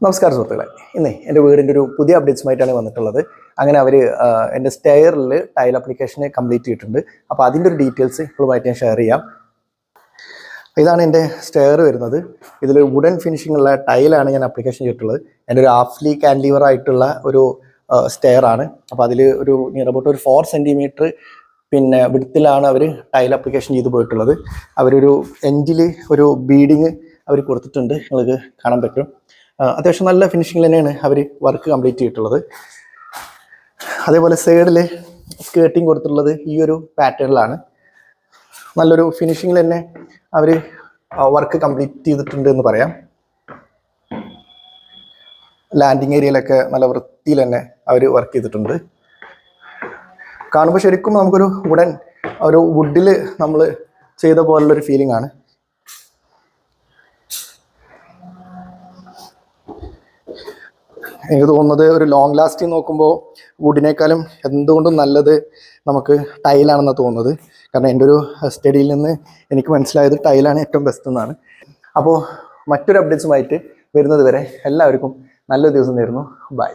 നമസ്കാരം സുഹൃത്തുക്കളെ. ഇന്നേ എൻ്റെ വീടിൻ്റെ ഒരു പുതിയ അപ്ഡേറ്റ്സുമായിട്ടാണ് വന്നിട്ടുള്ളത്. അങ്ങനെ അവർ എൻ്റെ സ്റ്റെയറിൽ ടൈൽ അപ്ലിക്കേഷന് കംപ്ലീറ്റ് ചെയ്തിട്ടുണ്ട്. അപ്പോൾ അതിൻ്റെ ഒരു ഡീറ്റെയിൽസ് നിങ്ങളുമായിട്ട് ഞാൻ ഷെയർ ചെയ്യാം. ഇതാണ് എൻ്റെ സ്റ്റെയർ വരുന്നത്. ഇതിൽ വുഡൻ ഫിനിഷിംഗ് ഉള്ള ടൈലാണ് ഞാൻ അപ്ലിക്കേഷൻ ചെയ്തിട്ടുള്ളത്. എൻ്റെ ഒരു ഹാഫ്ലി കാൻഡിലിവർ ആയിട്ടുള്ള ഒരു സ്റ്റെയർ ആണ്. അപ്പോൾ അതിൽ ഒരു നിയർ അബൌട്ട് ഒരു 4 സെൻറ്റിമീറ്റർ പിന്നെ വിഡ്ത്തിലാണ് അവർ ടൈൽ അപ്ലിക്കേഷൻ ചെയ്ത് പോയിട്ടുള്ളത്. അവരൊരു എൻഡിൽ ഒരു ബീഡിങ് അവർ കൊടുത്തിട്ടുണ്ട്, നിങ്ങൾക്ക് കാണാൻ പറ്റും. അത്യാവശ്യം നല്ല ഫിനിഷിങ്ങിൽ തന്നെയാണ് അവർ വർക്ക് കംപ്ലീറ്റ് ചെയ്തിട്ടുള്ളത്. അതേപോലെ സൈഡിൽ സ്കേർട്ടിങ് കൊടുത്തിട്ടുള്ളത് ഈ ഒരു പാറ്റേണിലാണ്. നല്ലൊരു ഫിനിഷിങ്ങിൽ തന്നെ അവർ വർക്ക് കംപ്ലീറ്റ് ചെയ്തിട്ടുണ്ട് എന്ന് പറയാം. ലാൻഡിങ് ഏരിയയിലൊക്കെ നല്ല വൃത്തിയിൽ തന്നെ അവർ വർക്ക് ചെയ്തിട്ടുണ്ട്. കാണുമ്പോൾ ശരിക്കും നമുക്കൊരു വുഡിൽ നമ്മൾ ചെയ്ത പോലുള്ളൊരു ഫീലിംഗ് ആണ്. എനിക്ക് തോന്നുന്നത് ഒരു ലോങ് ലാസ്റ്റിംഗ് നോക്കുമ്പോൾ വുഡിനേക്കാളും എന്തുകൊണ്ടും നല്ലത് നമുക്ക് ടൈലാണെന്ന് തോന്നുന്നത്. കാരണം എൻ്റെ ഒരു സ്റ്റഡിയിൽ നിന്ന് എനിക്ക് മനസ്സിലായത് ടൈലാണ് ഏറ്റവും ബെസ്റ്റ് എന്നാണ്. അപ്പോൾ മറ്റൊരു അപ്ഡേറ്റ്സുമായിട്ട് വരുന്നത് വരെ എല്ലാവർക്കും നല്ലൊരു ദിവസം നേരുന്നു. ബൈ.